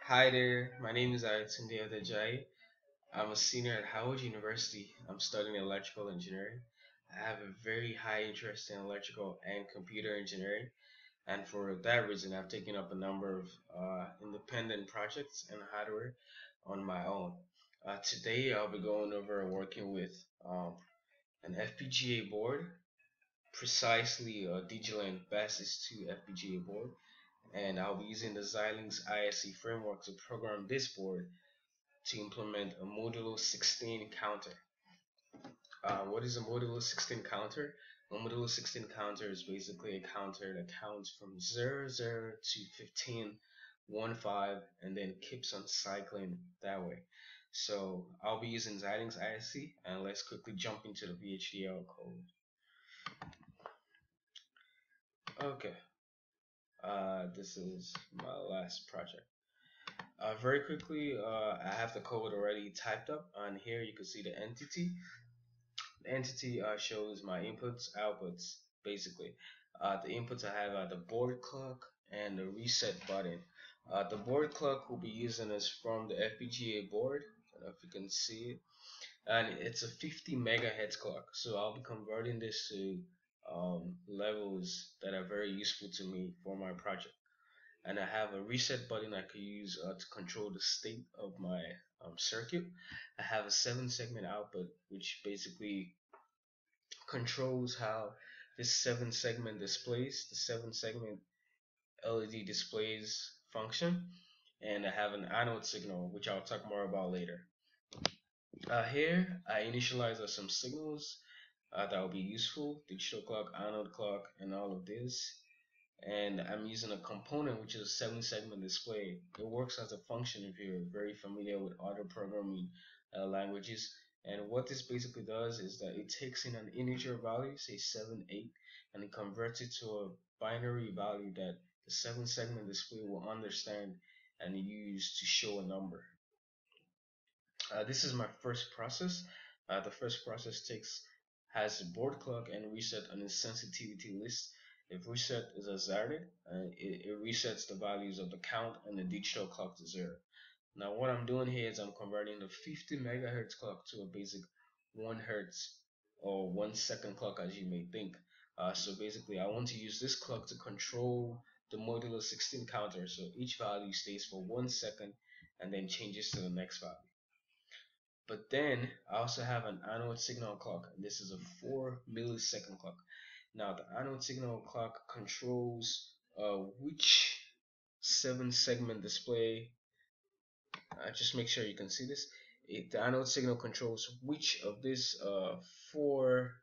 Hi there, my name is Ayatunde Adejai. I'm a senior at Howard University. I'm studying electrical engineering. I have a very high interest in electrical and computer engineering, and for that reason, I've taken up a number of independent projects and hardware on my own. Today, I'll be going over working with an FPGA board, precisely a Digiland Basys2 FPGA board, and I'll be using the Xilinx ISE framework to program this board to implement a Modulo 16 counter. What is a Modulo 16 counter? A Modulo 16 counter is basically a counter that counts from 00 to 15, 1, 5, and then keeps on cycling that way. So I'll be using Xilinx ISE, and let's quickly jump into the VHDL code. Okay, this is my last project. Very quickly, I have the code already typed up, and here you can see the entity. The entity shows my inputs, outputs, basically. The inputs I have are the board clock and the reset button. The board clock will be using is from the FPGA board. I don't know if you can see it, and it's a 50 megahertz clock. So I'll be converting this to levels that are very useful to me for my project. And I have a reset button I could use to control the state of my circuit. I have a 7-segment output, which basically controls how this 7-segment displays, the 7-segment LED displays function, and I have an anode signal, which I'll talk more about later. Here, I initialize some signals that will be useful: digital clock, anode clock, and all of this. And I'm using a component which is a 7-segment display. It works as a function if you're very familiar with other programming languages. And what this basically does is that it takes in an integer value, say 7, 8, and it converts it to a binary value that the 7-segment display will understand and use to show a number. This is my first process. The first process has board clock and reset on its sensitivity list. If reset is hazarded, it resets the values of the count and the digital clock to 0. Now what I'm doing here is I'm converting the 50 megahertz clock to a basic 1 hertz or 1 second clock, as you may think. So basically I want to use this clock to control the modulo 16 counter, so each value stays for 1 second and then changes to the next value. But then I also have an anode signal clock, and this is a 4 millisecond clock. Now the anode signal clock controls which 7-segment display. Just make sure you can see this. The anode signal controls which of these four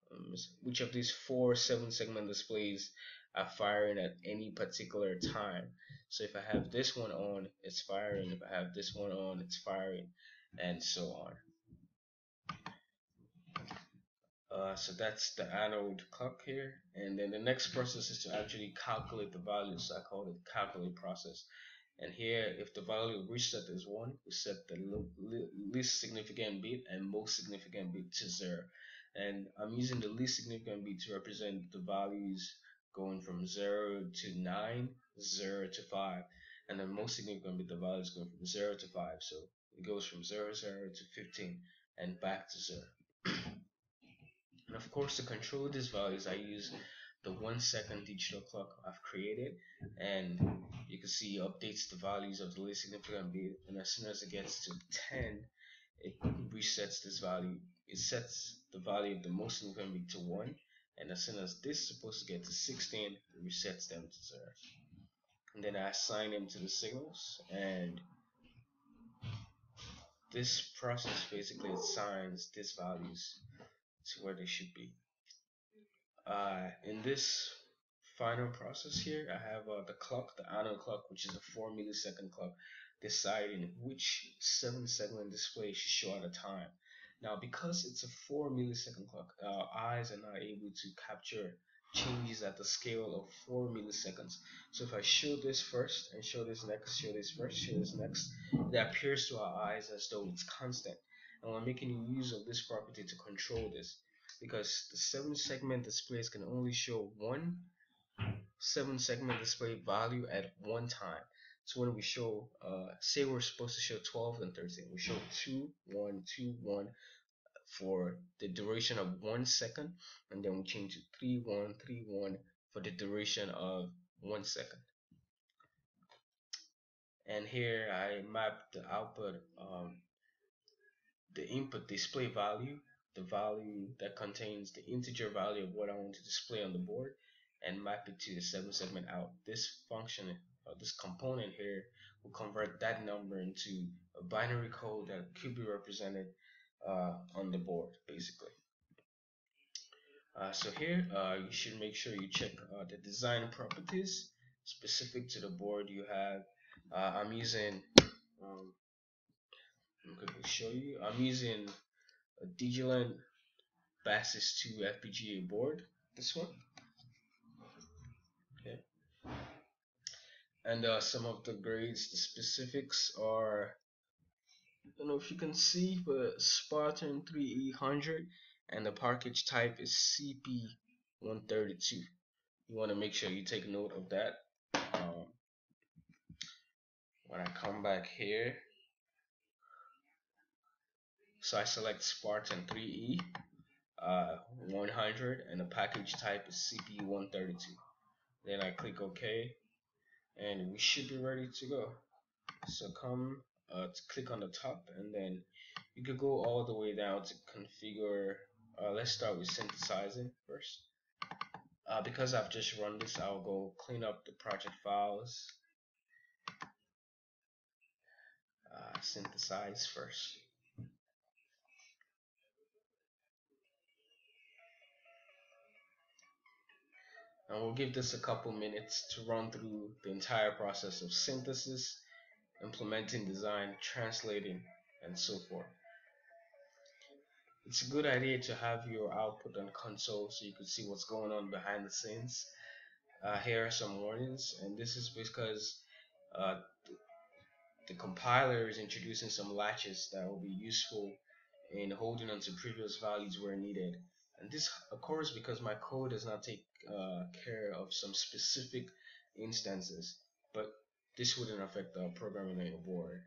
7-segment displays are firing at any particular time. So if I have this one on, it's firing. If I have this one on, it's firing, and so on. So that's the anode clock here, and then the next process is to actually calculate the values. I call it calculate process. And here, if the value of reset is 1, we set the least significant bit and most significant bit to 0. And I'm using the least significant bit to represent the values going from 0 to 9, 0 to 5, and the most significant bit, the values going from 0 to 5. So it goes from 0, 0 to 15 and back to 0. And of course, to control these values, I use the 1 second digital clock I've created, and you can see it updates the values of the least significant bit, and as soon as it gets to 10, it resets this value. It sets the value of the most significant bit to 1, and as soon as this is supposed to get to 16, it resets them to 0. And then I assign them to the signals, and this process basically assigns these values to where they should be. In this final process here, I have the clock, the anode clock, which is a 4 millisecond clock, deciding which 7-segment display should show at a time. Now, because it's a 4 millisecond clock, our eyes are not able to capture changes at the scale of 4 milliseconds. So if I show this first and show this next, show this first, show this next, it appears to our eyes as though it's constant. And we're making use of this property to control this, because the 7-segment displays can only show one 7-segment display value at one time. So when we show, say we're supposed to show 12 and 13, we show 2 1 2 1 for the duration of 1 second, and then we change to 3 1 3 1 for the duration of 1 second. And here I map the output, the input display value, the value that contains the integer value of what I want to display on the board, and map it to the 7-segment out. This function, this component here, will convert that number into a binary code that could be represented on the board, basically. So here, you should make sure you check the design properties specific to the board you have. I'm using, I'm going to show you. I'm using a Digiland Basys2 FPGA board. This one. Okay. And some of the grades, the specifics are, I don't know if you can see, but Spartan 3800, and the package type is CP132. You want to make sure you take note of that. When I come back here, so I select Spartan 3E 100, and the package type is CP132. Then I click OK, and we should be ready to go. So come to click on the top, and then you could go all the way down to configure. Let's start with synthesizing first. Because I've just run this, I'll go clean up the project files, synthesize first. And we'll give this a couple minutes to run through the entire process of synthesis, implementing design, translating, and so forth. It's a good idea to have your output on console so you can see what's going on behind the scenes. Here are some warnings, and this is because uh, the compiler is introducing some latches that will be useful in holding on to previous values where needed. And this occurs because my code does not take care of some specific instances, but this wouldn't affect the programming on your board.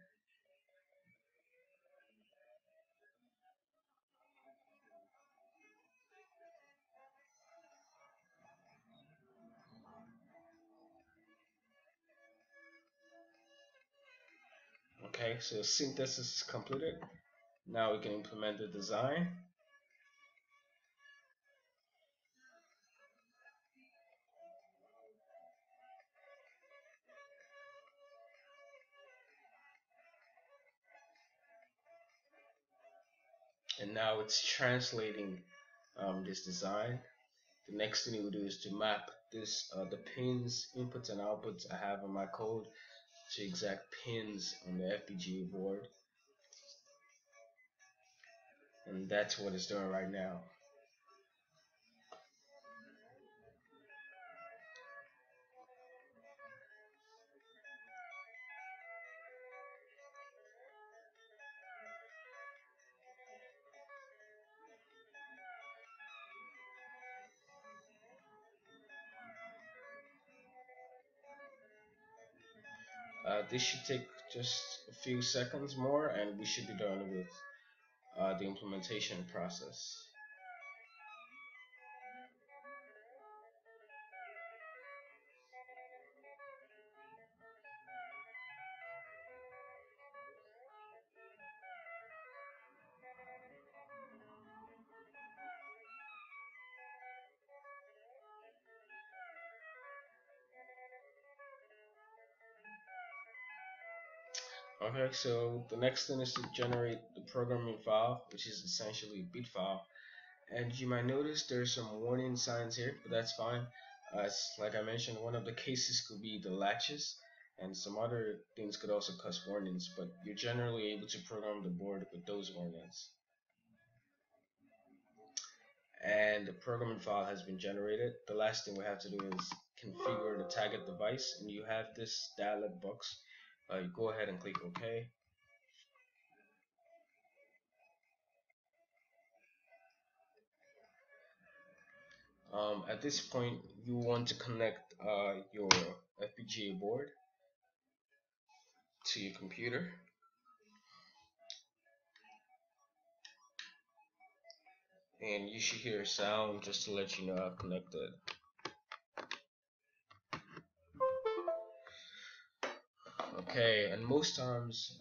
Okay, so synthesis is completed. Now we can implement the design. And now it's translating this design. The next thing we will do is to map this the pins, inputs and outputs I have in my code to exact pins on the FPGA board, and that's what it's doing right now. This should take just a few seconds more, and we should be done with the implementation process. Okay, so the next thing is to generate the programming file, which is essentially a bit file. And you might notice there's some warning signs here, but that's fine. Like I mentioned, one of the cases could be the latches, and some other things could also cause warnings, but you're generally able to program the board with those warnings. And the programming file has been generated. The last thing we have to do is configure the target device, and you have this dialog box. You go ahead and click OK. At this point, you want to connect your FPGA board. to your computer, and you should hear a sound just to let you know I've connected. Okay, and most times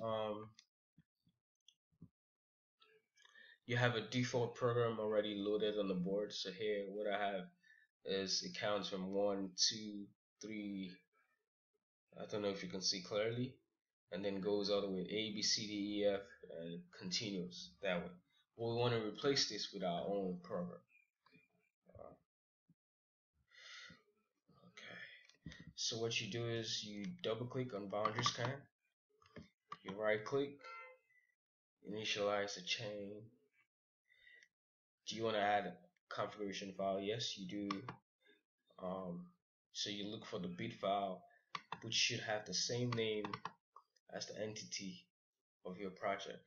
you have a default program already loaded on the board. So here what I have is it counts from 1, 2, 3, I don't know if you can see clearly, and then goes all the way A, B, C, D, E, F, and continues that way. But we want to replace this with our own program. Okay, so what you do is you double click on boundary scan, you right click, initialize a chain. Do you want to add a configuration file? Yes, you do. So you look for the bit file, which should have the same name as the entity of your project.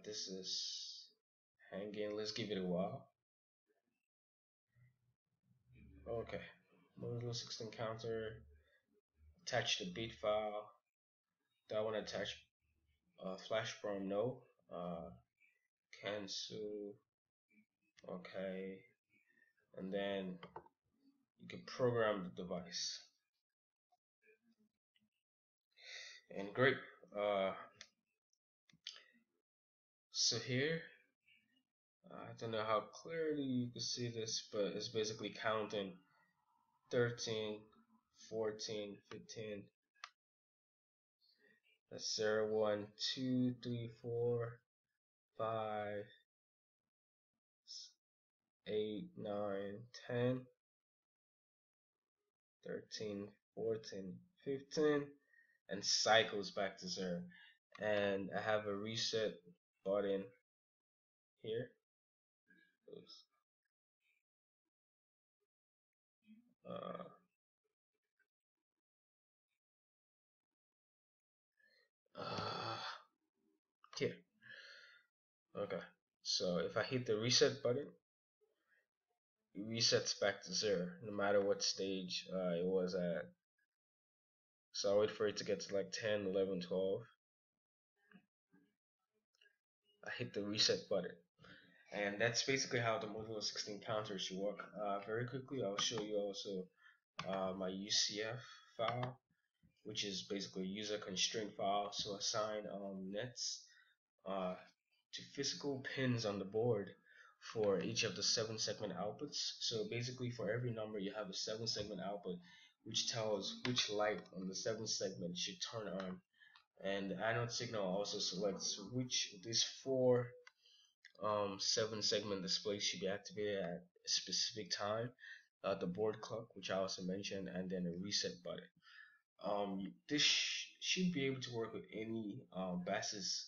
This is hanging. Let's give it a while. Okay, Modulo 16 counter. Attach the bit file. Do I want to attach flash from? No. Cancel. Okay, and then you can program the device. And great. So here, I don't know how clearly you can see this, but it's basically counting 13, 14, 15. That's 0, 1, 2, 3, 4, 5, 8, 9, 10, 13, 14, 15, and cycles back to 0. And I have a reset button here. Oops. Here. Okay. So if I hit the reset button, it resets back to 0, no matter what stage it was at. So I'll wait for it to get to like 10, 11, 12. I hit the reset button. And that's basically how the Modulo 16 counter should work. Very quickly, I'll show you also my UCF file, which is basically a user constraint file. So assign nets to physical pins on the board for each of the 7-segment outputs. So basically for every number you have a 7-segment output which tells which light on the 7th segment should turn on, and the anode signal also selects which of these 4 7-segment displays should be activated at a specific time, the board clock, which I also mentioned, and then a reset button. This should be able to work with any Basys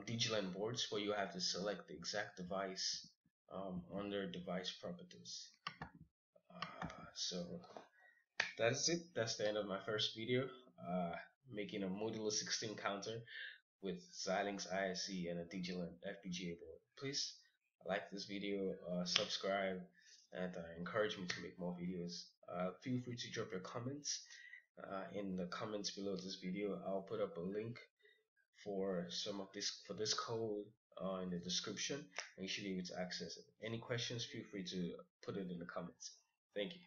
DigiLand boards, where you have to select the exact device under device properties. So that's it. That's the end of my first video, making a Modulo 16 counter with Xilinx ISC and a DigiLand FPGA board. Please like this video, subscribe, and encourage me to make more videos. Feel free to drop your comments in the comments below this video. I'll put up a link for this code in the description, and you should be able to access it. Any questions, feel free to put it in the comments. Thank you.